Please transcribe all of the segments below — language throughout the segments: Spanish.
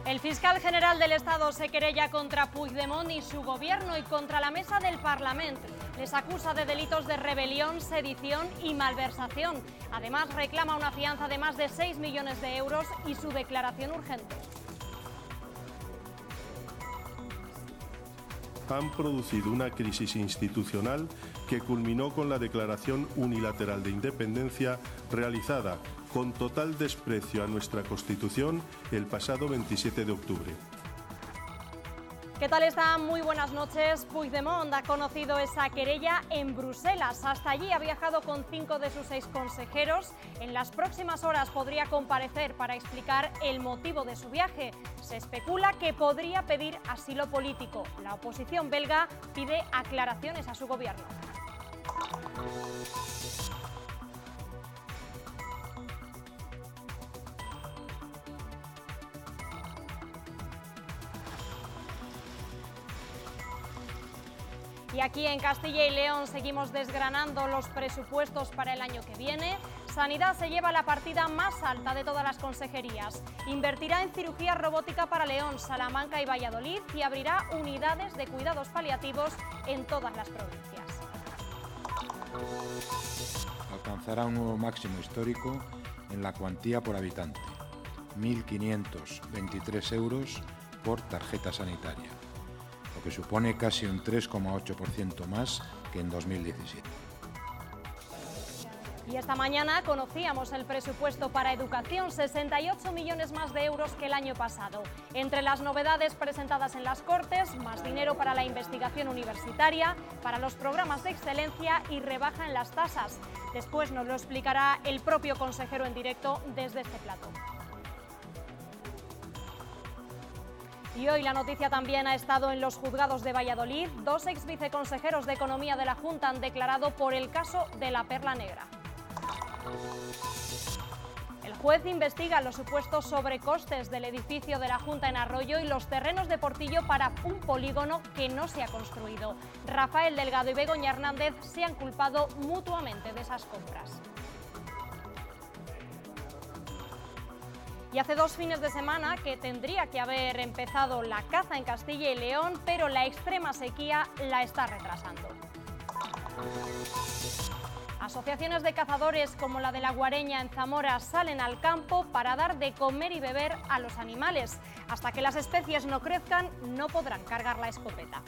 El fiscal general del Estado se querella contra Puigdemont y su gobierno y contra la mesa del Parlamento. Les acusa de delitos de rebelión, sedición y malversación. Además, reclama una fianza de más de 6 millones de euros y su declaración urgente. Han producido una crisis institucional que culminó con la declaración unilateral de independencia realizada con total desprecio a nuestra Constitución el pasado 27 de octubre. ¿Qué tal están? Muy buenas noches. Puigdemont ha conocido esa querella en Bruselas. Hasta allí ha viajado con 5 de sus 6 consejeros. En las próximas horas podría comparecer para explicar el motivo de su viaje. Se especula que podría pedir asilo político. La oposición belga pide aclaraciones a su gobierno. Y aquí en Castilla y León seguimos desgranando los presupuestos para el año que viene. Sanidad se lleva la partida más alta de todas las consejerías. Invertirá en cirugía robótica para León, Salamanca y Valladolid y abrirá unidades de cuidados paliativos en todas las provincias. Alcanzará un nuevo máximo histórico en la cuantía por habitante, 1.523 euros por tarjeta sanitaria, lo que supone casi un 3,8% más que en 2017. Y esta mañana conocíamos el presupuesto para educación, 68 millones más de euros que el año pasado. Entre las novedades presentadas en las Cortes, más dinero para la investigación universitaria, para los programas de excelencia y rebaja en las tasas. Después nos lo explicará el propio consejero en directo desde este plató. Y hoy la noticia también ha estado en los juzgados de Valladolid. 2 exviceconsejeros de Economía de la Junta han declarado por el caso de la Perla Negra. El juez investiga los supuestos sobrecostes del edificio de la Junta en Arroyo y los terrenos de Portillo para un polígono que no se ha construido. Rafael Delgado y Begoña Hernández se han culpado mutuamente de esas compras. Y hace 2 fines de semana que tendría que haber empezado la caza en Castilla y León, pero la extrema sequía la está retrasando. Asociaciones de cazadores como la de la Guareña en Zamora salen al campo para dar de comer y beber a los animales. Hasta que las especies no crezcan, no podrán cargar la escopeta.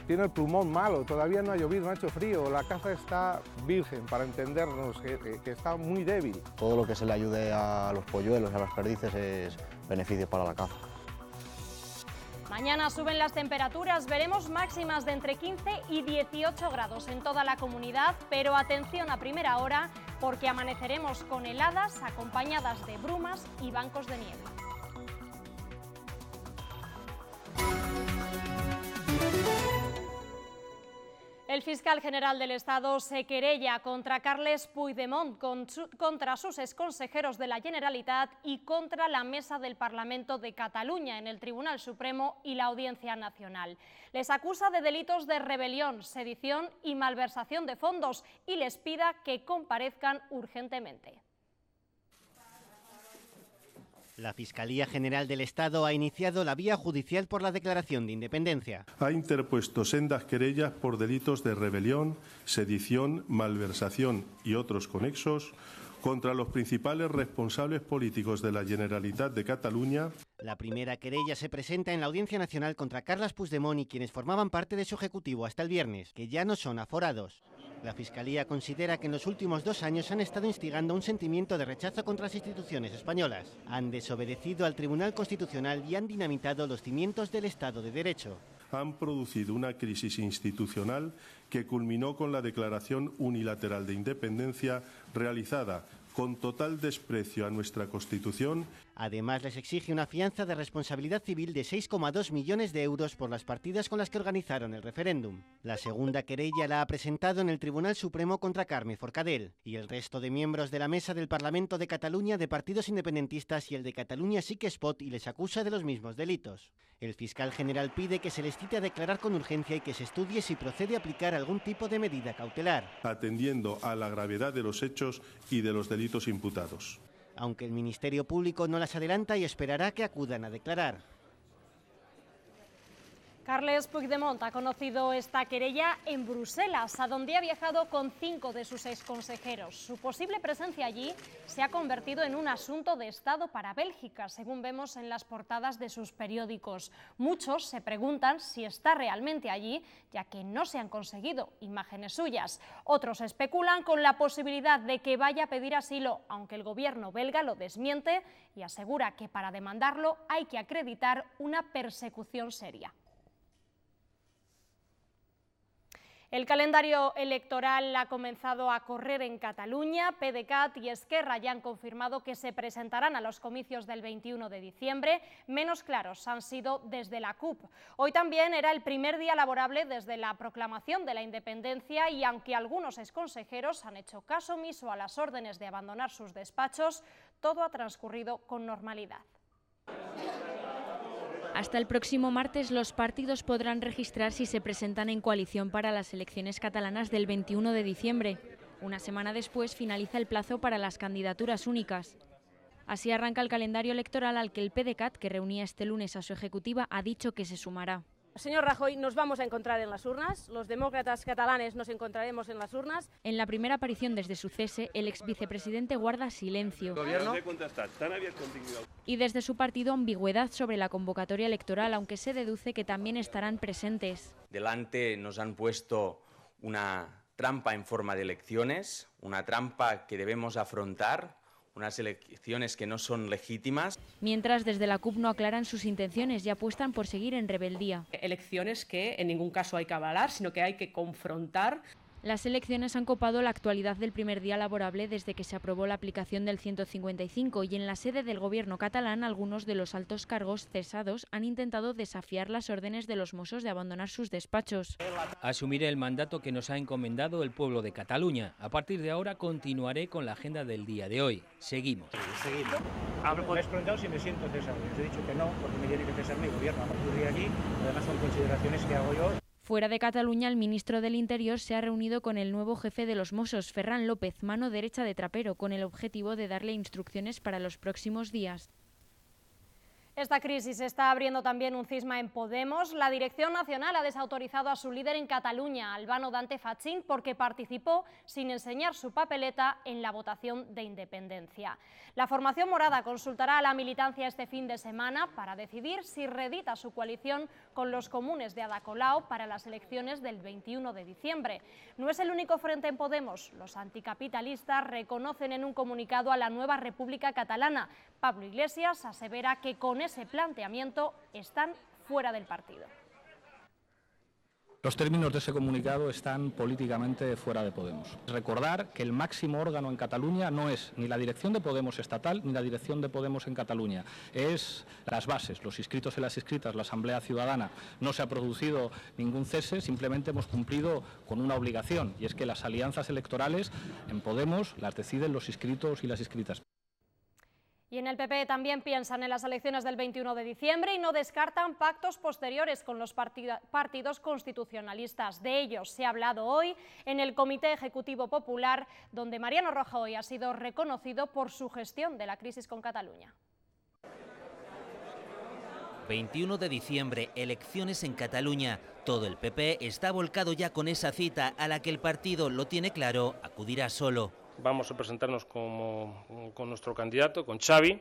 Tiene el pulmón malo, todavía no ha llovido, no ha hecho frío, la caza está virgen, para entendernos, que está muy débil. Todo lo que se le ayude a los polluelos, a las perdices, es beneficio para la caza. Mañana suben las temperaturas, veremos máximas de entre 15 y 18 grados en toda la comunidad, pero atención a primera hora porque amaneceremos con heladas acompañadas de brumas y bancos de niebla. El fiscal general del Estado se querella contra Carles Puigdemont, contra sus exconsejeros de la Generalitat y contra la Mesa del Parlamento de Cataluña en el Tribunal Supremo y la Audiencia Nacional. Les acusa de delitos de rebelión, sedición y malversación de fondos y les pida que comparezcan urgentemente. La Fiscalía General del Estado ha iniciado la vía judicial por la declaración de independencia. Ha interpuesto sendas querellas por delitos de rebelión, sedición, malversación y otros conexos contra los principales responsables políticos de la Generalitat de Cataluña. La primera querella se presenta en la Audiencia Nacional contra Carles Puigdemont y quienes formaban parte de su ejecutivo hasta el viernes, que ya no son aforados. La Fiscalía considera que en los últimos 2 años han estado instigando un sentimiento de rechazo contra las instituciones españolas. Han desobedecido al Tribunal Constitucional y han dinamitado los cimientos del Estado de Derecho. Han producido una crisis institucional que culminó con la declaración unilateral de independencia realizada con total desprecio a nuestra Constitución. Además, les exige una fianza de responsabilidad civil de 6,2 millones de euros por las partidas con las que organizaron el referéndum. La segunda querella la ha presentado en el Tribunal Supremo contra Carme Forcadell y el resto de miembros de la Mesa del Parlamento de Cataluña de partidos independentistas y el de Cataluña Sí que es Pot y les acusa de los mismos delitos. El fiscal general pide que se les cite a declarar con urgencia y que se estudie si procede a aplicar algún tipo de medida cautelar, atendiendo a la gravedad de los hechos y de los delitos imputados. aunque el Ministerio Público no las adelanta y esperará que acudan a declarar. Carles Puigdemont ha conocido esta querella en Bruselas, a donde ha viajado con 5 de sus exconsejeros. Su posible presencia allí se ha convertido en un asunto de Estado para Bélgica, según vemos en las portadas de sus periódicos. Muchos se preguntan si está realmente allí, ya que no se han conseguido imágenes suyas. Otros especulan con la posibilidad de que vaya a pedir asilo, aunque el gobierno belga lo desmiente y asegura que para demandarlo hay que acreditar una persecución seria. El calendario electoral ha comenzado a correr en Cataluña. PDeCAT y Esquerra ya han confirmado que se presentarán a los comicios del 21 de diciembre. Menos claros han sido desde la CUP. Hoy también era el primer día laborable desde la proclamación de la independencia y aunque algunos exconsejeros han hecho caso omiso a las órdenes de abandonar sus despachos, todo ha transcurrido con normalidad. Hasta el próximo martes los partidos podrán registrar si se presentan en coalición para las elecciones catalanas del 21 de diciembre. Una semana después finaliza el plazo para las candidaturas únicas. Así arranca el calendario electoral al que el PDeCAT, que reunía este lunes a su ejecutiva, ha dicho que se sumará. Señor Rajoy, nos vamos a encontrar en las urnas, los demócratas catalanes nos encontraremos en las urnas. En la primera aparición desde su cese, el exvicepresidente guarda silencio. Y desde su partido, ambigüedad sobre la convocatoria electoral, aunque se deduce que también estarán presentes. Delante nos han puesto una trampa en forma de elecciones, una trampa que debemos afrontar. Unas elecciones que no son legítimas. Mientras desde la CUP no aclaran sus intenciones y apuestan por seguir en rebeldía. Elecciones que en ningún caso hay que avalar, sino que hay que confrontar. Las elecciones han copado la actualidad del primer día laborable desde que se aprobó la aplicación del 155 y en la sede del gobierno catalán algunos de los altos cargos cesados han intentado desafiar las órdenes de los Mossos de abandonar sus despachos. Asumiré el mandato que nos ha encomendado el pueblo de Cataluña. A partir de ahora continuaré con la agenda del día de hoy. Seguimos. Me has preguntado si me siento cesado. Os he dicho que no, porque me tiene que cesar mi gobierno. A partir de aquí, además son consideraciones que hago yo. Fuera de Cataluña, el ministro del Interior se ha reunido con el nuevo jefe de los Mossos, Ferran López, mano derecha de Trapero, con el objetivo de darle instrucciones para los próximos días. Esta crisis está abriendo también un cisma en Podemos. La Dirección Nacional ha desautorizado a su líder en Cataluña, Albano Dante Fachín, porque participó sin enseñar su papeleta en la votación de independencia. La formación morada consultará a la militancia este fin de semana para decidir si reedita su coalición con los comunes de Ada Colau para las elecciones del 21 de diciembre. No es el único frente en Podemos. Los anticapitalistas reconocen en un comunicado a la nueva República Catalana. Pablo Iglesias asevera que con ese planteamiento están fuera del partido. Los términos de ese comunicado están políticamente fuera de Podemos. Recordar que el máximo órgano en Cataluña no es ni la dirección de Podemos estatal ni la dirección de Podemos en Cataluña. Es las bases, los inscritos y las inscritas, la Asamblea Ciudadana. No se ha producido ningún cese, simplemente hemos cumplido con una obligación, y es que las alianzas electorales en Podemos las deciden los inscritos y las inscritas. Y en el PP también piensan en las elecciones del 21 de diciembre y no descartan pactos posteriores con los partidos constitucionalistas. De ellos se ha hablado hoy en el Comité Ejecutivo Popular, donde Mariano Rajoy ha sido reconocido por su gestión de la crisis con Cataluña. 21 de diciembre, elecciones en Cataluña. Todo el PP está volcado ya con esa cita a la que el partido, lo tiene claro, acudirá solo. Vamos a presentarnos con nuestro candidato, con Xavi,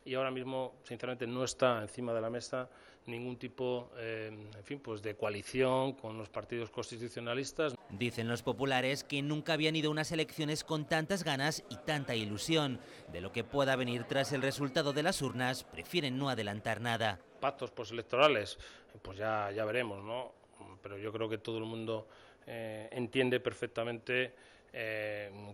y ahora mismo, sinceramente, no está encima de la mesa ningún tipo de coalición con los partidos constitucionalistas. Dicen los populares que nunca habían ido a unas elecciones con tantas ganas y tanta ilusión. De lo que pueda venir tras el resultado de las urnas, prefieren no adelantar nada. Pactos postelectorales, pues ya veremos, ¿no? Pero yo creo que todo el mundo entiende perfectamente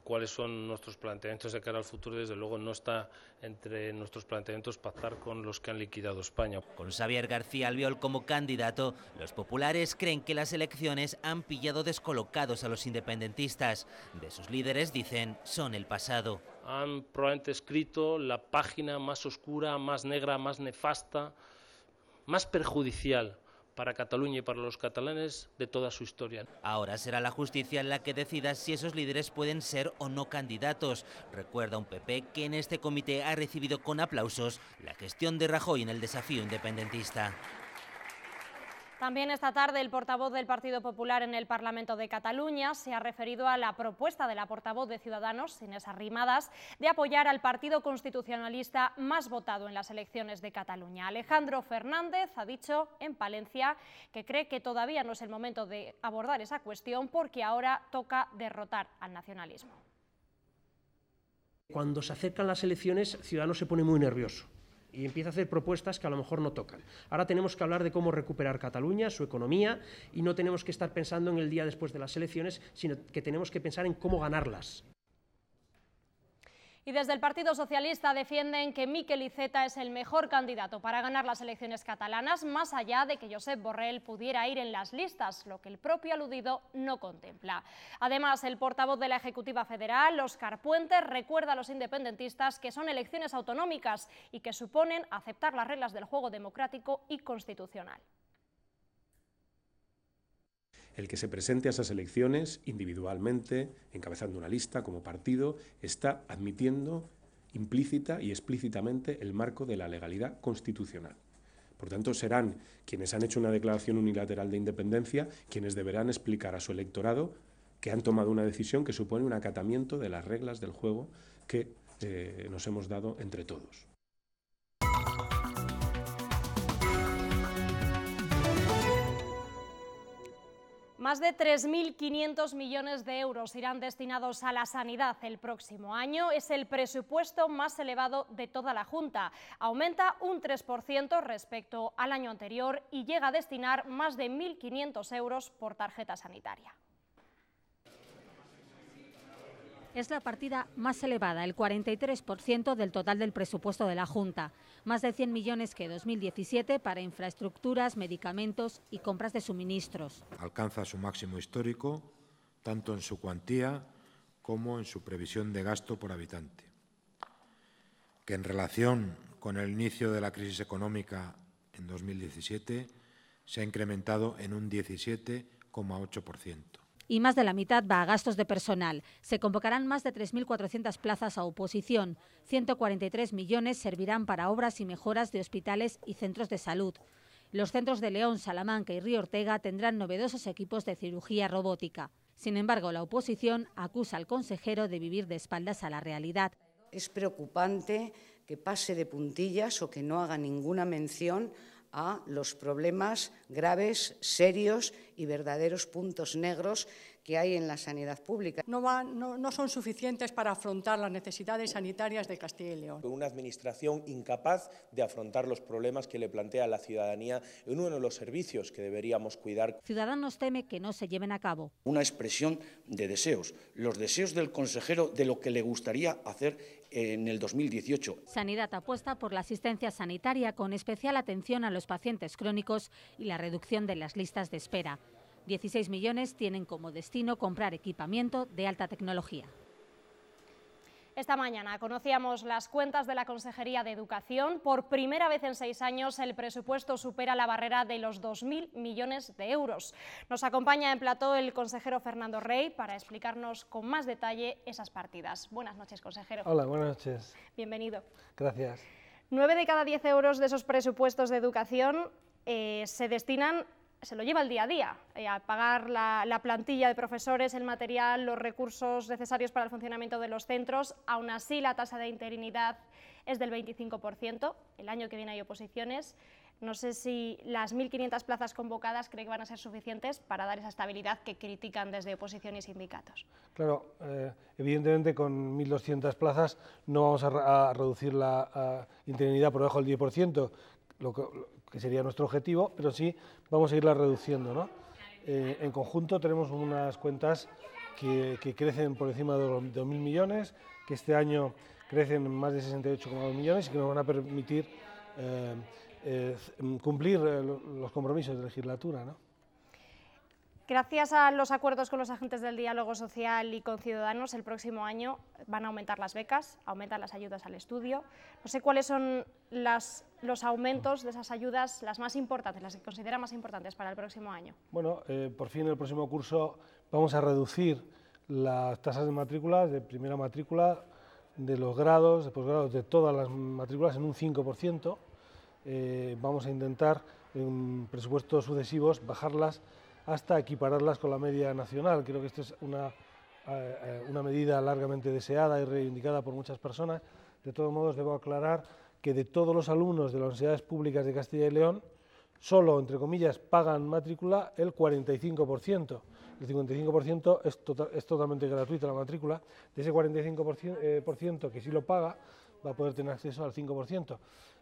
cuáles son nuestros planteamientos de cara al futuro. Desde luego no está entre nuestros planteamientos pactar con los que han liquidado España. Con Xavier García Albiol como candidato, los populares creen que las elecciones han pillado descolocados a los independentistas. De sus líderes dicen, son el pasado. Han probablemente escrito la página más oscura, más negra, más nefasta, más perjudicial para Cataluña y para los catalanes de toda su historia. Ahora será la justicia la que decida si esos líderes pueden ser o no candidatos. Recuerda un PP que en este comité ha recibido con aplausos la gestión de Rajoy en el desafío independentista. También esta tarde el portavoz del Partido Popular en el Parlamento de Cataluña se ha referido a la propuesta de la portavoz de Ciudadanos, Inés Arrimadas, de apoyar al partido constitucionalista más votado en las elecciones de Cataluña. Alejandro Fernández ha dicho en Palencia que cree que todavía no es el momento de abordar esa cuestión porque ahora toca derrotar al nacionalismo. Cuando se acercan las elecciones, Ciudadanos se pone muy nervioso y empieza a hacer propuestas que a lo mejor no tocan. Ahora tenemos que hablar de cómo recuperar Cataluña, su economía, y no tenemos que estar pensando en el día después de las elecciones, sino que tenemos que pensar en cómo ganarlas. Y desde el Partido Socialista defienden que Miquel Iceta es el mejor candidato para ganar las elecciones catalanas, más allá de que Josep Borrell pudiera ir en las listas, lo que el propio aludido no contempla. Además, el portavoz de la Ejecutiva Federal, Óscar Puente, recuerda a los independentistas que son elecciones autonómicas y que suponen aceptar las reglas del juego democrático y constitucional. El que se presente a esas elecciones individualmente, encabezando una lista como partido, está admitiendo implícita y explícitamente el marco de la legalidad constitucional. Por tanto, serán quienes han hecho una declaración unilateral de independencia quienes deberán explicar a su electorado que han tomado una decisión que supone un acatamiento de las reglas del juego que nos hemos dado entre todos. Más de 3.500 millones de euros irán destinados a la sanidad el próximo año. Es el presupuesto más elevado de toda la Junta. Aumenta un 3% respecto al año anterior y llega a destinar más de 1.500 euros por tarjeta sanitaria. Es la partida más elevada, el 43% del total del presupuesto de la Junta. Más de 100 millones que 2017 para infraestructuras, medicamentos y compras de suministros. Alcanza su máximo histórico, tanto en su cuantía como en su previsión de gasto por habitante, que en relación con el inicio de la crisis económica en 2017 se ha incrementado en un 17,8%. Y más de la mitad va a gastos de personal. Se convocarán más de 3.400 plazas a oposición. 143 millones servirán para obras y mejoras de hospitales y centros de salud. Los centros de León, Salamanca y Río Ortega tendrán novedosos equipos de cirugía robótica. Sin embargo, la oposición acusa al consejero de vivir de espaldas a la realidad. Es preocupante que pase de puntillas o que no haga ninguna mención a los problemas graves, serios y verdaderos puntos negros que hay en la sanidad pública. No son suficientes para afrontar las necesidades sanitarias de Castilla y León. Una administración incapaz de afrontar los problemas que le plantea la ciudadanía en uno de los servicios que deberíamos cuidar. Ciudadanos teme que no se lleven a cabo. Una expresión de deseos, los deseos del consejero de lo que le gustaría hacer en el 2018. Sanidad apuesta por la asistencia sanitaria con especial atención a los pacientes crónicos y la reducción de las listas de espera. 16 millones tienen como destino comprar equipamiento de alta tecnología. Esta mañana conocíamos las cuentas de la Consejería de Educación. Por primera vez en 6 años el presupuesto supera la barrera de los 2.000 millones de euros. Nos acompaña en plató el consejero Fernando Rey para explicarnos con más detalle esas partidas. Buenas noches, consejero. Hola, buenas noches. Bienvenido. Gracias. 9 de cada 10 euros de esos presupuestos de educación se destinan, se lo lleva el día a día, a pagar la plantilla de profesores, el material, los recursos necesarios para el funcionamiento de los centros. Aún así, la tasa de interinidad es del 25%. El año que viene hay oposiciones. No sé si las 1.500 plazas convocadas cree que van a ser suficientes para dar esa estabilidad que critican desde oposición y sindicatos. Claro, evidentemente con 1.200 plazas no vamos a reducir la interinidad por debajo del 10%, lo que sería nuestro objetivo, pero sí vamos a irla reduciendo, ¿no? En conjunto tenemos unas cuentas que crecen por encima de los 2.000 millones, que este año crecen más de 68,2 millones y que nos van a permitir cumplir los compromisos de legislatura, ¿no? Gracias a los acuerdos con los agentes del diálogo social y con Ciudadanos, el próximo año van a aumentar las becas, aumentan las ayudas al estudio. No sé cuáles son los aumentos de esas ayudas, las más importantes, las que considera más importantes para el próximo año. Bueno, por fin el próximo curso vamos a reducir las tasas de matrículas, de primera matrícula, de los grados, de posgrados, de todas las matrículas en un 5%. Vamos a intentar en presupuestos sucesivos bajarlas hasta equipararlas con la media nacional. Creo que esta es una medida largamente deseada y reivindicada por muchas personas. De todos modos, debo aclarar que de todos los alumnos de las universidades públicas de Castilla y León, solo, entre comillas, pagan matrícula el 45%. El 55% es totalmente gratuita la matrícula. De ese 45% que sí lo paga, va a poder tener acceso al 5%.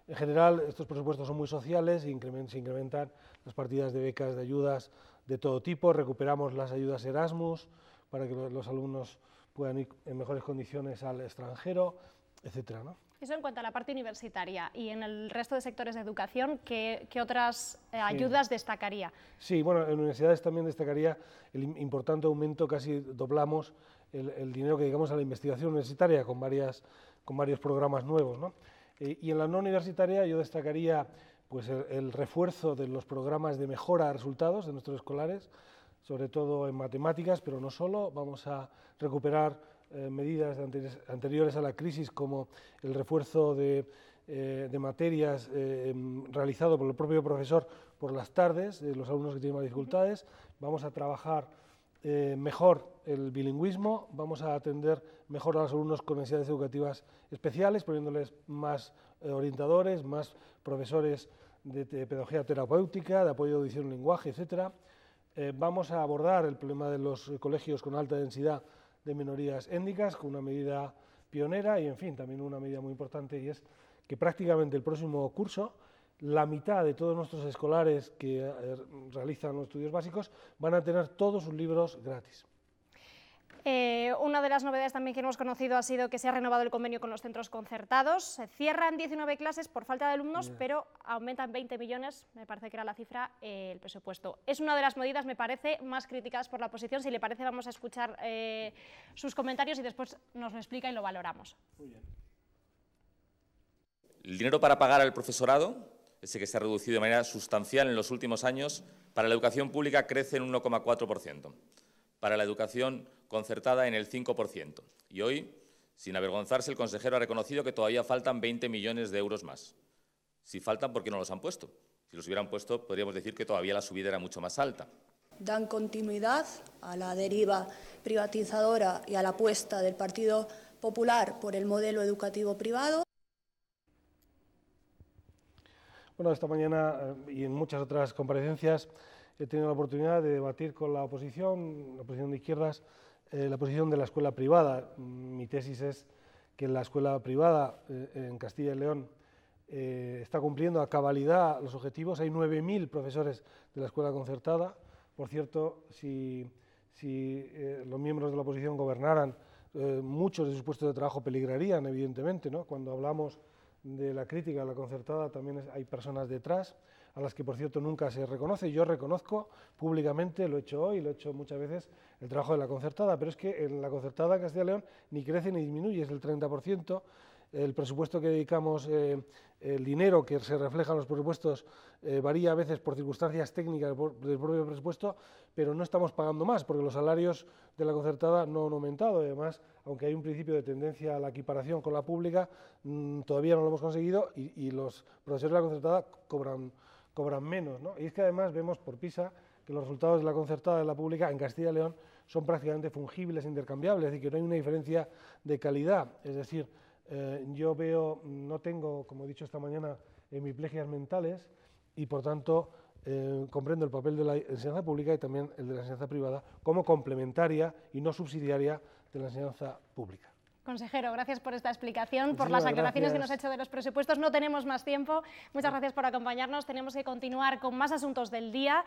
En general, estos presupuestos son muy sociales, se incrementan las partidas de becas, de ayudas de todo tipo, recuperamos las ayudas Erasmus para que los alumnos puedan ir en mejores condiciones al extranjero, etcétera, ¿no? Eso en cuanto a la parte universitaria. Y en el resto de sectores de educación, ¿qué otras ayudas destacaría? Sí, bueno, en universidades también destacaría el importante aumento, casi doblamos el dinero que dedicamos a la investigación universitaria con varios programas nuevos, ¿no? Y en la no universitaria yo destacaría pues el refuerzo de los programas de mejora de resultados de nuestros escolares, sobre todo en matemáticas, pero no solo. Vamos a recuperar medidas anteriores a la crisis, como el refuerzo de materias realizado por el propio profesor por las tardes, de los alumnos que tienen más dificultades. Vamos a trabajar mejor el bilingüismo, vamos a atender mejor a los alumnos con necesidades educativas especiales, poniéndoles más orientadores, más profesores de pedagogía terapéutica, de apoyo de audición y lenguaje, etcétera. Vamos a abordar el problema de los colegios con alta densidad de minorías étnicas, con una medida pionera y, en fin, también una medida muy importante, y es que prácticamente el próximo curso la mitad de todos nuestros escolares que realizan los estudios básicos van a tener todos sus libros gratis. Una de las novedades también que hemos conocido ha sido que se ha renovado el convenio con los centros concertados. Se cierran 19 clases por falta de alumnos, pero aumentan 20 millones, me parece que era la cifra, el presupuesto. Es una de las medidas, me parece, más criticadas por la oposición. Si le parece, vamos a escuchar sus comentarios y después nos lo explica y lo valoramos. Muy bien. El dinero para pagar al profesorado, ese que se ha reducido de manera sustancial en los últimos años, para la educación pública crece en un 1,4%. Para la educación concertada en el 5%. Y hoy, sin avergonzarse, el consejero ha reconocido que todavía faltan 20 millones de euros más. Si faltan, ¿por qué no los han puesto? Si los hubieran puesto, podríamos decir que todavía la subida era mucho más alta. Dan continuidad a la deriva privatizadora y a la apuesta del Partido Popular por el modelo educativo privado. Bueno, esta mañana y en muchas otras comparecencias he tenido la oportunidad de debatir con la oposición de izquierdas, la posición de la escuela privada. Mi tesis es que la escuela privada en Castilla y León está cumpliendo a cabalidad los objetivos. Hay 9.000 profesores de la escuela concertada. Por cierto, si los miembros de la oposición gobernaran, muchos de sus puestos de trabajo peligrarían, evidentemente, ¿no? Cuando hablamos de la crítica a la concertada también hay personas detrás, a las que, por cierto, nunca se reconoce. Yo reconozco públicamente, lo he hecho hoy, lo he hecho muchas veces, el trabajo de la concertada, pero es que en la concertada en Castilla y León ni crece ni disminuye, es del 30%. El presupuesto que dedicamos, el dinero que se refleja en los presupuestos varía a veces por circunstancias técnicas del propio presupuesto, pero no estamos pagando más, porque los salarios de la concertada no han aumentado. Además, aunque hay un principio de tendencia a la equiparación con la pública, todavía no lo hemos conseguido y los profesores de la concertada cobran menos, ¿no? Y es que además vemos por PISA que los resultados de la concertada y de la pública en Castilla y León son prácticamente fungibles e intercambiables, es decir, que no hay una diferencia de calidad. Es decir, yo veo, no tengo, como he dicho esta mañana, hemiplegias mentales y, por tanto, comprendo el papel de la enseñanza pública y también el de la enseñanza privada como complementaria y no subsidiaria de la enseñanza pública. Consejero, gracias por esta explicación, por las aclaraciones que nos ha hecho de los presupuestos. No tenemos más tiempo. Muchas gracias por acompañarnos. Tenemos que continuar con más asuntos del día,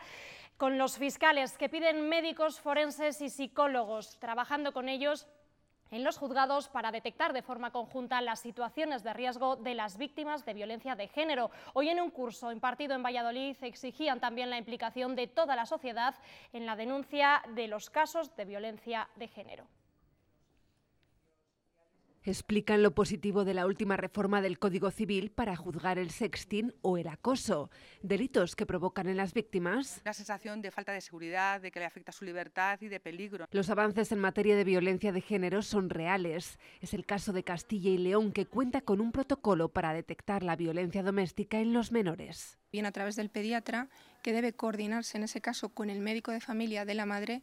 con los fiscales que piden médicos forenses y psicólogos, trabajando con ellos en los juzgados para detectar de forma conjunta las situaciones de riesgo de las víctimas de violencia de género. Hoy, en un curso impartido en Valladolid, exigían también la implicación de toda la sociedad en la denuncia de los casos de violencia de género. Explican lo positivo de la última reforma del Código Civil para juzgar el sexting o el acoso, delitos que provocan en las víctimas una sensación de falta de seguridad, de que le afecta su libertad y de peligro. Los avances en materia de violencia de género son reales. Es el caso de Castilla y León, que cuenta con un protocolo para detectar la violencia doméstica en los menores. Bien a través del pediatra, que debe coordinarse en ese caso con el médico de familia de la madre,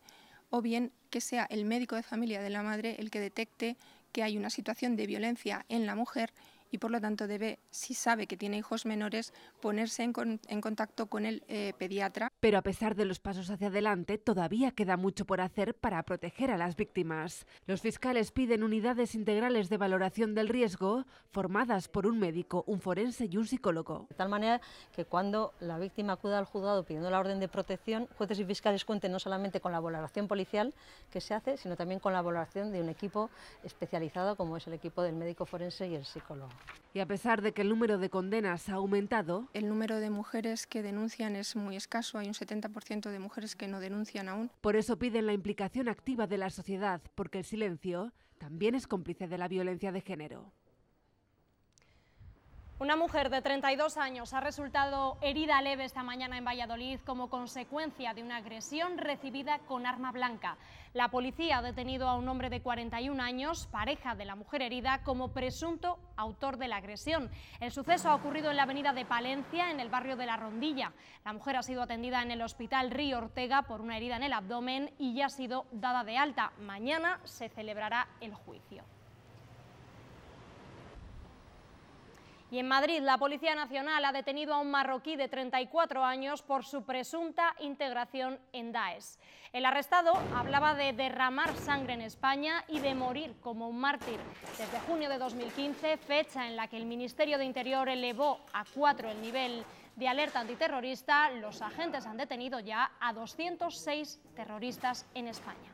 o bien que sea el médico de familia de la madre el que detecte que hay una situación de violencia en la mujer y por lo tanto debe, si sabe que tiene hijos menores, ponerse en contacto con el pediatra. Pero a pesar de los pasos hacia adelante, todavía queda mucho por hacer para proteger a las víctimas. Los fiscales piden unidades integrales de valoración del riesgo formadas por un médico, un forense y un psicólogo. De tal manera que cuando la víctima acuda al juzgado pidiendo la orden de protección, jueces y fiscales cuenten no solamente con la valoración policial que se hace, sino también con la valoración de un equipo especializado como es el equipo del médico forense y el psicólogo. Y a pesar de que el número de condenas ha aumentado, el número de mujeres que denuncian es muy escaso, hay un 70% de mujeres que no denuncian aún. Por eso piden la implicación activa de la sociedad, porque el silencio también es cómplice de la violencia de género. Una mujer de 32 años ha resultado herida leve esta mañana en Valladolid como consecuencia de una agresión recibida con arma blanca. La policía ha detenido a un hombre de 41 años, pareja de la mujer herida, como presunto autor de la agresión. El suceso ha ocurrido en la avenida de Palencia, en el barrio de La Rondilla. La mujer ha sido atendida en el hospital Río Ortega por una herida en el abdomen y ya ha sido dada de alta. Mañana se celebrará el juicio. Y en Madrid, la Policía Nacional ha detenido a un marroquí de 34 años por su presunta integración en Daesh. El arrestado hablaba de derramar sangre en España y de morir como un mártir. Desde junio de 2015, fecha en la que el Ministerio de Interior elevó a 4 el nivel de alerta antiterrorista, los agentes han detenido ya a 206 terroristas en España.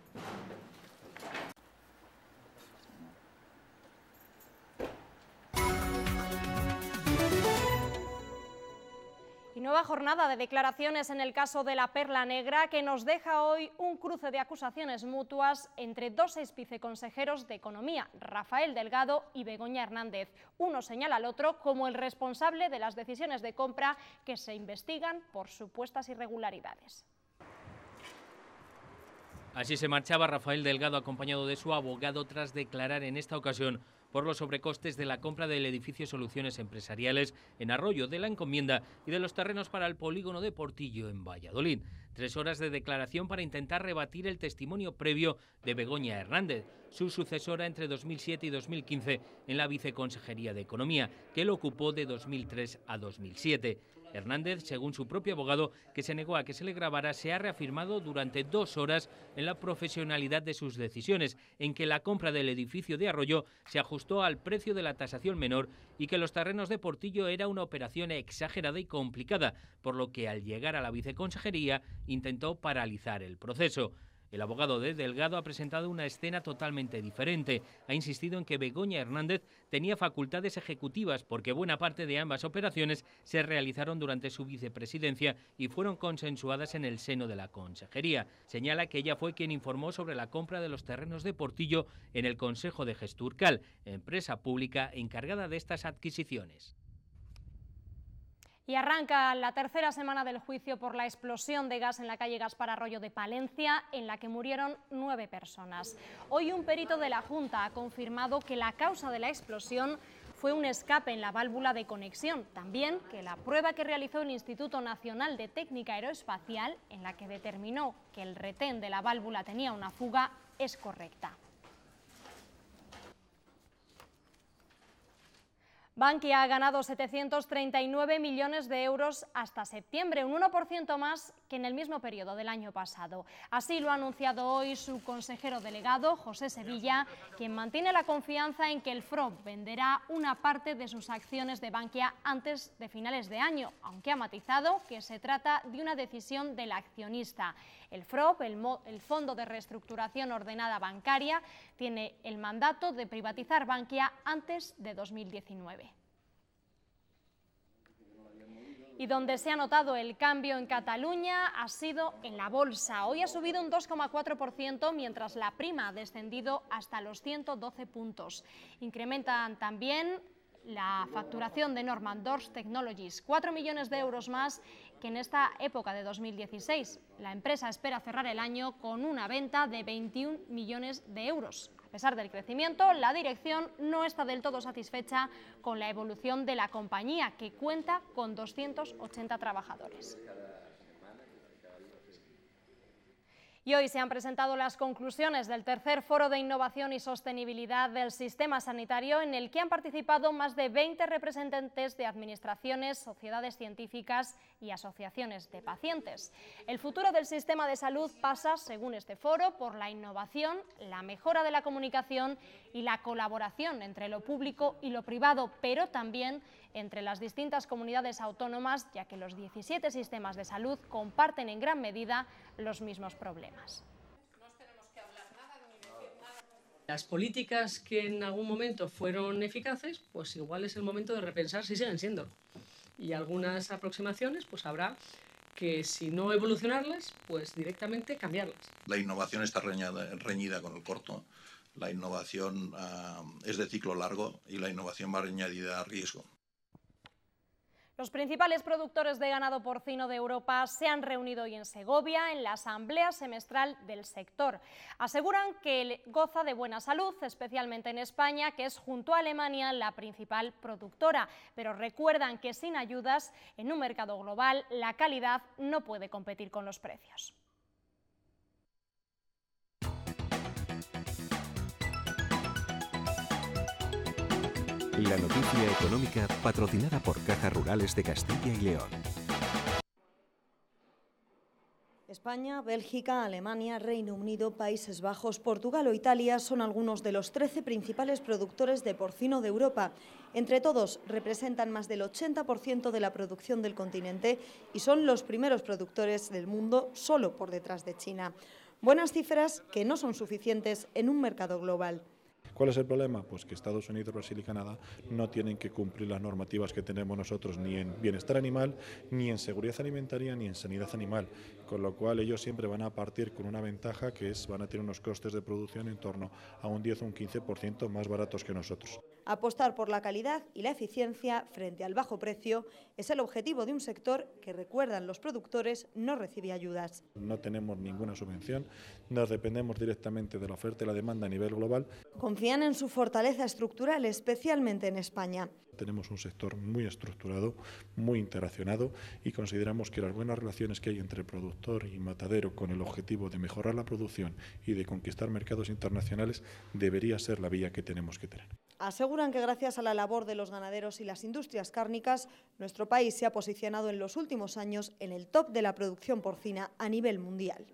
Y nueva jornada de declaraciones en el caso de la Perla Negra, que nos deja hoy un cruce de acusaciones mutuas entre dos exviceconsejeros de Economía, Rafael Delgado y Begoña Hernández. Uno señala al otro como el responsable de las decisiones de compra que se investigan por supuestas irregularidades. Así se marchaba Rafael Delgado acompañado de su abogado tras declarar en esta ocasión por los sobrecostes de la compra del edificio Soluciones Empresariales en Arroyo, de la encomienda y de los terrenos para el polígono de Portillo en Valladolid. 3 horas de declaración para intentar rebatir el testimonio previo de Begoña Hernández, su sucesora entre 2007 y 2015 en la Viceconsejería de Economía, que lo ocupó de 2003 a 2007. Hernández, según su propio abogado, que se negó a que se le grabara, se ha reafirmado durante 2 horas en la profesionalidad de sus decisiones, en que la compra del edificio de Arroyo se ajustó al precio de la tasación menor y que los terrenos de Portillo era una operación exagerada y complicada, por lo que al llegar a la viceconsejería intentó paralizar el proceso. El abogado de Delgado ha presentado una escena totalmente diferente. Ha insistido en que Begoña Hernández tenía facultades ejecutivas porque buena parte de ambas operaciones se realizaron durante su vicepresidencia y fueron consensuadas en el seno de la consejería. Señala que ella fue quien informó sobre la compra de los terrenos de Portillo en el Consejo de Gesturcal, empresa pública encargada de estas adquisiciones. Y arranca la tercera semana del juicio por la explosión de gas en la calle Gaspar Arroyo de Palencia, en la que murieron 9 personas. Hoy un perito de la Junta ha confirmado que la causa de la explosión fue un escape en la válvula de conexión. También que la prueba que realizó el Instituto Nacional de Técnica Aeroespacial, en la que determinó que el retén de la válvula tenía una fuga, es correcta. Bankia ha ganado 739 millones de euros hasta septiembre, un 1% más que en el mismo periodo del año pasado. Así lo ha anunciado hoy su consejero delegado, José Sevilla, quien mantiene la confianza en que el FROB venderá una parte de sus acciones de Bankia antes de finales de año, aunque ha matizado que se trata de una decisión del accionista. El FROB, el Fondo de Reestructuración Ordenada Bancaria, tiene el mandato de privatizar Bankia antes de 2019. Y donde se ha notado el cambio en Cataluña ha sido en la bolsa. Hoy ha subido un 2,4%, mientras la prima ha descendido hasta los 112 puntos. Incrementan también la facturación de Normandors Technologies, 4 millones de euros más que en esta época de 2016. La empresa espera cerrar el año con una venta de 21 millones de euros. A pesar del crecimiento, la dirección no está del todo satisfecha con la evolución de la compañía, que cuenta con 280 trabajadores. Y hoy se han presentado las conclusiones del tercer Foro de Innovación y Sostenibilidad del Sistema Sanitario, en el que han participado más de 20 representantes de administraciones, sociedades científicas y asociaciones de pacientes. El futuro del sistema de salud pasa, según este foro, por la innovación, la mejora de la comunicación y la colaboración entre lo público y lo privado, pero también entre las distintas comunidades autónomas, ya que los 17 sistemas de salud comparten en gran medida los mismos problemas. Las políticas que en algún momento fueron eficaces, pues igual es el momento de repensar si siguen siendo. Y algunas aproximaciones, pues habrá que, si no evolucionarlas, pues directamente cambiarlas. La innovación está reñida con el corto. La innovación es de ciclo largo y la innovación va añadida a riesgo. Los principales productores de ganado porcino de Europa se han reunido hoy en Segovia en la asamblea semestral del sector. Aseguran que goza de buena salud, especialmente en España, que es junto a Alemania la principal productora, pero recuerdan que sin ayudas, en un mercado global, la calidad no puede competir con los precios. La noticia económica, patrocinada por Cajas Rurales de Castilla y León. España, Bélgica, Alemania, Reino Unido, Países Bajos, Portugal o Italia son algunos de los 13 principales productores de porcino de Europa. Entre todos, representan más del 80% de la producción del continente y son los primeros productores del mundo, solo por detrás de China. Buenas cifras que no son suficientes en un mercado global. ¿Cuál es el problema? Pues que Estados Unidos, Brasil y Canadá no tienen que cumplir las normativas que tenemos nosotros ni en bienestar animal, ni en seguridad alimentaria, ni en sanidad animal, con lo cual ellos siempre van a partir con una ventaja, que es van a tener unos costes de producción en torno a un 10 o un 15% más baratos que nosotros. Apostar por la calidad y la eficiencia frente al bajo precio es el objetivo de un sector que, recuerdan los productores, no recibe ayudas. No tenemos ninguna subvención, nos dependemos directamente de la oferta y la demanda a nivel global. Confían en su fortaleza estructural, especialmente en España. Tenemos un sector muy estructurado, muy interaccionado y consideramos que las buenas relaciones que hay entre productor y matadero con el objetivo de mejorar la producción y de conquistar mercados internacionales debería ser la vía que tenemos que tener. Aseguran que gracias a la labor de los ganaderos y las industrias cárnicas, nuestro país se ha posicionado en los últimos años en el top de la producción porcina a nivel mundial.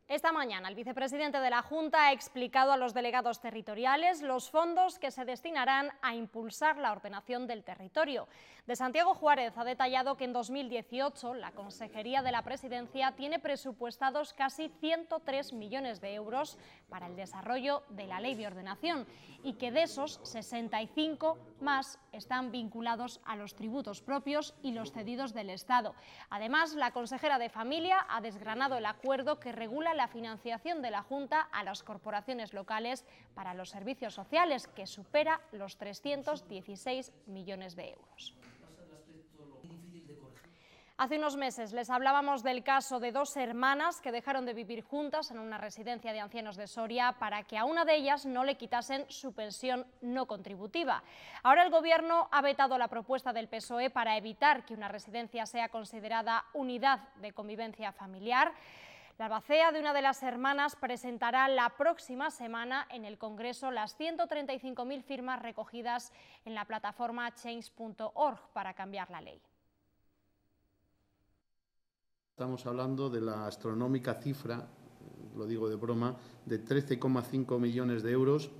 Esta mañana el vicepresidente de la Junta ha explicado a los delegados territoriales los fondos que se destinarán a impulsar la ordenación del territorio. De Santiago Juárez ha detallado que en 2018 la Consejería de la Presidencia tiene presupuestados casi 103 millones de euros para el desarrollo de la Ley de Ordenación y que de esos 65 más están vinculados a los tributos propios y los cedidos del Estado. Además, la consejera de Familia ha desgranado el acuerdo que regula la financiación de la Junta a las corporaciones locales para los servicios sociales, que supera los 316 millones de euros. Hace unos meses les hablábamos del caso de dos hermanas que dejaron de vivir juntas en una residencia de ancianos de Soria para que a una de ellas no le quitasen su pensión no contributiva. Ahora el Gobierno ha vetado la propuesta del PSOE para evitar que una residencia sea considerada unidad de convivencia familiar. La albacea de una de las hermanas presentará la próxima semana en el Congreso las 135.000 firmas recogidas en la plataforma change.org para cambiar la ley. Estamos hablando de la astronómica cifra, lo digo de broma, de 13,5 millones de euros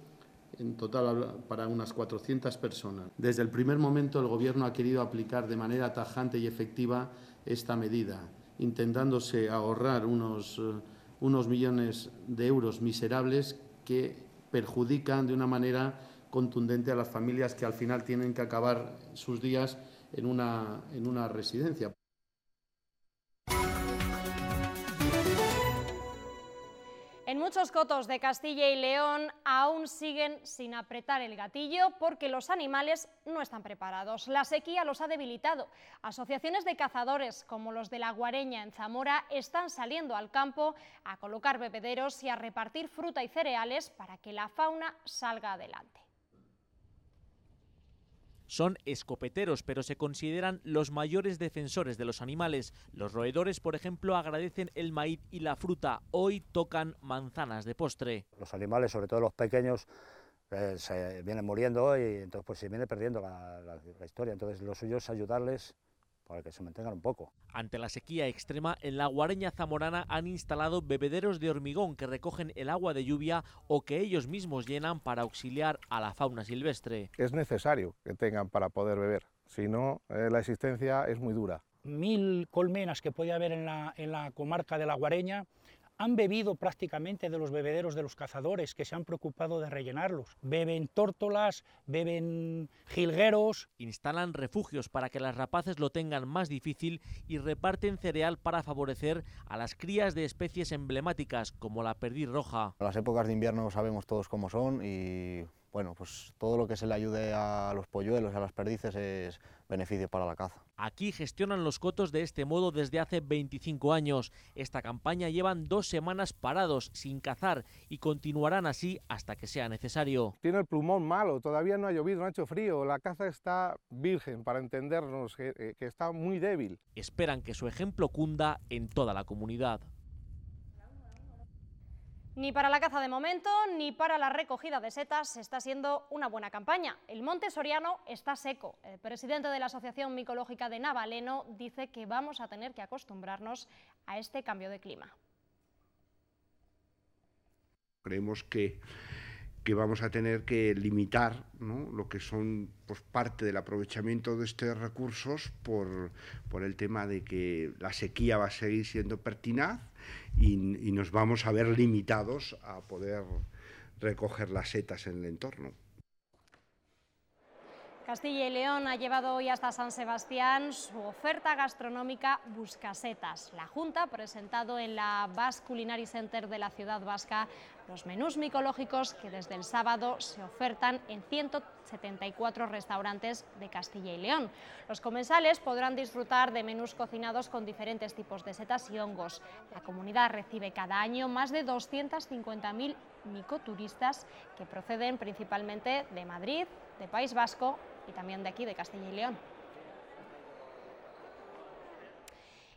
en total para unas 400 personas. Desde el primer momento el Gobierno ha querido aplicar de manera tajante y efectiva esta medida, intentándose ahorrar unos millones de euros miserables que perjudican de una manera contundente a las familias que al final tienen que acabar sus días en una residencia. En muchos cotos de Castilla y León aún siguen sin apretar el gatillo porque los animales no están preparados. La sequía los ha debilitado. Asociaciones de cazadores como los de La Guareña en Zamora están saliendo al campo a colocar bebederos y a repartir fruta y cereales para que la fauna salga adelante. Son escopeteros, pero se consideran los mayores defensores de los animales. Los roedores, por ejemplo, agradecen el maíz y la fruta. Hoy tocan manzanas de postre. Los animales, sobre todo los pequeños, se vienen muriendo y entonces pues se viene perdiendo la historia. Entonces lo suyo es ayudarles para que se mantengan un poco. Ante la sequía extrema, en La Guareña zamorana han instalado bebederos de hormigón que recogen el agua de lluvia o que ellos mismos llenan para auxiliar a la fauna silvestre. Es necesario que tengan para poder beber, si no la existencia es muy dura. 1000 colmenas que puede haber en la comarca de La Guareña han bebido prácticamente de los bebederos de los cazadores, que se han preocupado de rellenarlos. Beben tórtolas, beben jilgueros. Instalan refugios para que las rapaces lo tengan más difícil y reparten cereal para favorecer a las crías de especies emblemáticas como la perdiz roja. Las épocas de invierno sabemos todos cómo son y bueno, pues todo lo que se le ayude a los polluelos, a las perdices es beneficio para la caza. Aquí gestionan los cotos de este modo desde hace 25 años. Esta campaña llevan 2 semanas parados, sin cazar, y continuarán así hasta que sea necesario. Tiene el plumón malo, todavía no ha llovido, no ha hecho frío, la caza está virgen, para entendernos, que está muy débil. Esperan que su ejemplo cunda en toda la comunidad. Ni para la caza de momento, ni para la recogida de setas está siendo una buena campaña. El monte soriano está seco. El presidente de la Asociación Micológica de Navaleno dice que vamos a tener que acostumbrarnos a este cambio de clima. Creemos que vamos a tener que limitar, ¿no?, lo que son pues parte del aprovechamiento de estos recursos por el tema de que la sequía va a seguir siendo pertinaz y nos vamos a ver limitados a poder recoger las setas en el entorno. Castilla y León ha llevado hoy hasta San Sebastián su oferta gastronómica Buscasetas. La Junta ha presentado en la Basque Culinary Center de la ciudad vasca los menús micológicos que desde el sábado se ofertan en 174 restaurantes de Castilla y León. Los comensales podrán disfrutar de menús cocinados con diferentes tipos de setas y hongos. La comunidad recibe cada año más de 250.000 micoturistas que proceden principalmente de Madrid, de País Vasco y también de aquí, de Castilla y León.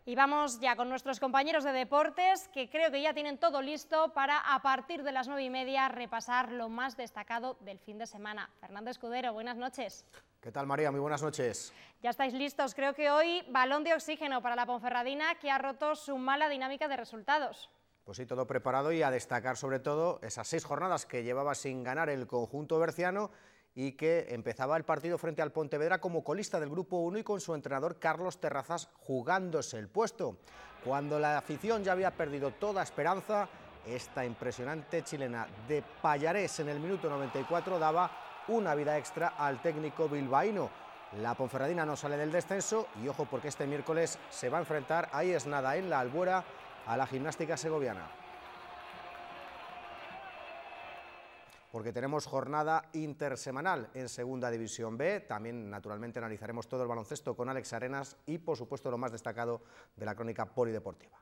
Y vamos ya con nuestros compañeros de deportes, que creo que ya tienen todo listo para, a partir de las 9:30, repasar lo más destacado del fin de semana. Fernando Escudero, buenas noches. ¿Qué tal, María? Muy buenas noches. Ya estáis listos. Creo que hoy balón de oxígeno para la Ponferradina, que ha roto su mala dinámica de resultados. Pues sí, todo preparado, y a destacar sobre todo esas 6 jornadas que llevaba sin ganar el conjunto berciano y que empezaba el partido frente al Pontevedra como colista del Grupo 1 y con su entrenador Carlos Terrazas jugándose el puesto. Cuando la afición ya había perdido toda esperanza, esta impresionante chilena de Pallarés en el minuto 94 daba una vida extra al técnico bilbaíno. La Ponferradina no sale del descenso y ojo, porque este miércoles se va a enfrentar, ahí es nada, en la Albuera, a la Gimnástica Segoviana. Porque tenemos jornada intersemanal en Segunda División B, también naturalmente analizaremos todo el baloncesto con Alex Arenas y por supuesto lo más destacado de la crónica polideportiva.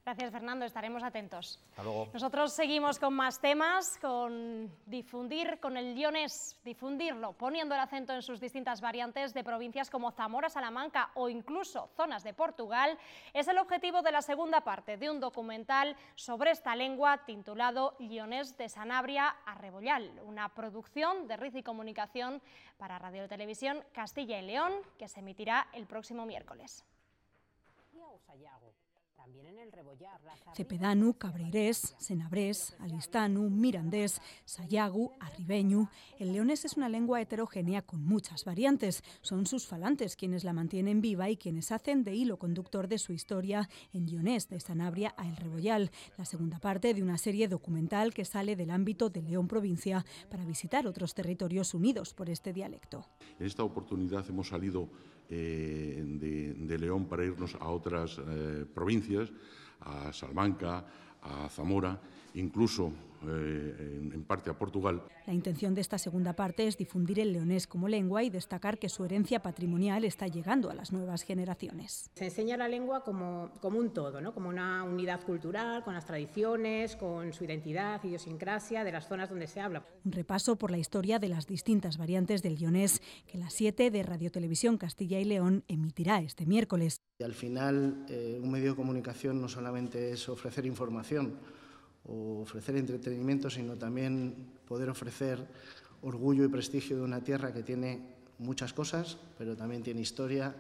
Gracias, Fernando, estaremos atentos. Hasta luego. Nosotros seguimos con más temas, con difundir, con el lionés, difundirlo, poniendo el acento en sus distintas variantes de provincias como Zamora, Salamanca o incluso zonas de Portugal, es el objetivo de la segunda parte de un documental sobre esta lengua titulado Lionés de Sanabria a Rebollal, una producción de Riz y Comunicación para Radio y Televisión Castilla y León, que se emitirá el próximo miércoles. Cepedanu, Cabreirés, Senabrés, Alistanu, Mirandés, Sayagu, Arribeñu. El leonés es una lengua heterogénea con muchas variantes. Son sus falantes quienes la mantienen viva y quienes hacen de hilo conductor de su historia en Lionés de Sanabria a El Rebollal, la segunda parte de una serie documental que sale del ámbito de León provincia para visitar otros territorios unidos por este dialecto. En esta oportunidad hemos salido de León para irnos a otras provincias, a Salamanca, a Zamora, incluso en parte a Portugal. La intención de esta segunda parte es difundir el leonés como lengua y destacar que su herencia patrimonial está llegando a las nuevas generaciones. Se enseña la lengua como un todo, ¿no? Como una unidad cultural, con las tradiciones, con su identidad, idiosincrasia de las zonas donde se habla. Un repaso por la historia de las distintas variantes del leonés que la 7 de Radio Televisión Castilla y León emitirá este miércoles. Y al final, un medio de comunicación no solamente es ofrecer información o ofrecer entretenimiento, sino también poder ofrecer orgullo y prestigio de una tierra que tiene muchas cosas, pero también tiene historia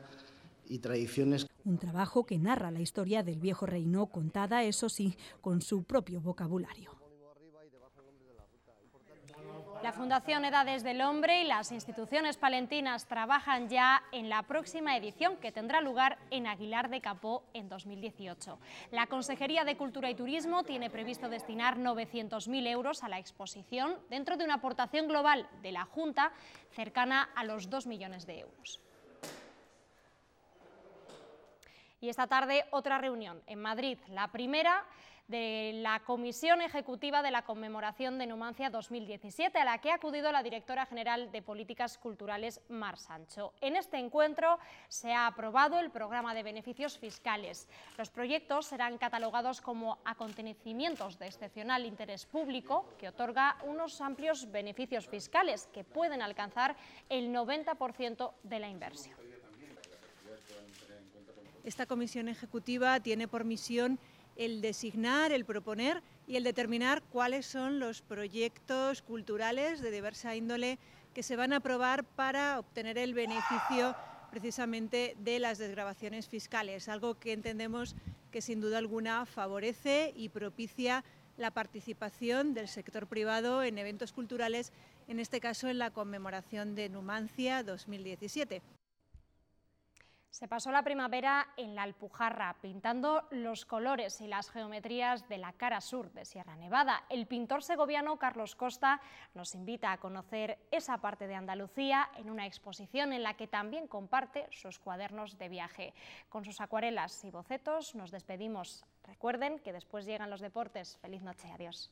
y tradiciones. Un trabajo que narra la historia del viejo reino, contada, eso sí, con su propio vocabulario. La Fundación Edades del Hombre y las instituciones palentinas trabajan ya en la próxima edición que tendrá lugar en Aguilar de Capó en 2018. La Consejería de Cultura y Turismo tiene previsto destinar 900.000 euros a la exposición dentro de una aportación global de la Junta cercana a los 2 millones de euros. Y esta tarde otra reunión en Madrid, la primera de la Comisión Ejecutiva de la Conmemoración de Numancia 2017, a la que ha acudido la directora general de Políticas Culturales, Mar Sancho. En este encuentro se ha aprobado el programa de beneficios fiscales. Los proyectos serán catalogados como acontecimientos de excepcional interés público, que otorga unos amplios beneficios fiscales que pueden alcanzar el 90% de la inversión. Esta comisión ejecutiva tiene por misión el designar, el proponer y el determinar cuáles son los proyectos culturales de diversa índole que se van a aprobar para obtener el beneficio precisamente de las desgravaciones fiscales, algo que entendemos que sin duda alguna favorece y propicia la participación del sector privado en eventos culturales, en este caso en la conmemoración de Numancia 2017. Se pasó la primavera en la Alpujarra, pintando los colores y las geometrías de la cara sur de Sierra Nevada. El pintor segoviano Carlos Costa nos invita a conocer esa parte de Andalucía en una exposición en la que también comparte sus cuadernos de viaje. Con sus acuarelas y bocetos nos despedimos. Recuerden que después llegan los deportes. Feliz noche, adiós.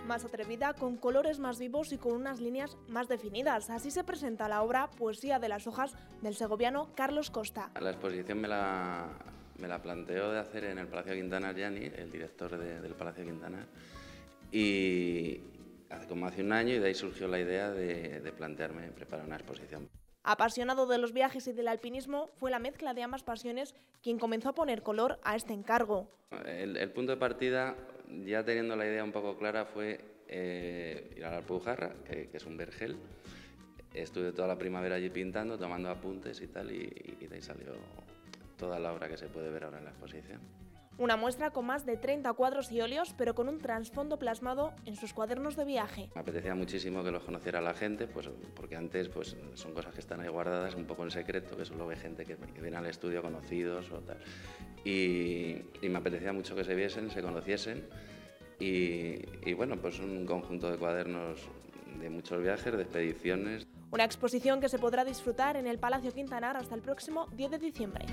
Más atrevida, con colores más vivos y con unas líneas más definidas. Así se presenta la obra Poesía de las hojas del segoviano Carlos Costa. La exposición me la planteó de hacer en el Palacio Quintanar Gianni, el director del Palacio Quintanar, y como hace un año, y de ahí surgió la idea de plantearme preparar una exposición. Apasionado de los viajes y del alpinismo, fue la mezcla de ambas pasiones quien comenzó a poner color a este encargo. El punto de partida, ya teniendo la idea un poco clara, fue ir a la Alpujarra, que es un vergel. Estuve toda la primavera allí pintando, tomando apuntes y tal, y de ahí salió toda la obra que se puede ver ahora en la exposición. Una muestra con más de 30 cuadros y óleos, pero con un trasfondo plasmado en sus cuadernos de viaje. Me apetecía muchísimo que los conociera la gente, pues, porque antes pues, son cosas que están ahí guardadas un poco en secreto, que solo ve gente que viene al estudio, conocidos o tal. Y me apetecía mucho que se viesen, se conociesen, y bueno, pues un conjunto de cuadernos de muchos viajes, de expediciones. Una exposición que se podrá disfrutar en el Palacio Quintanar hasta el próximo 10 de diciembre.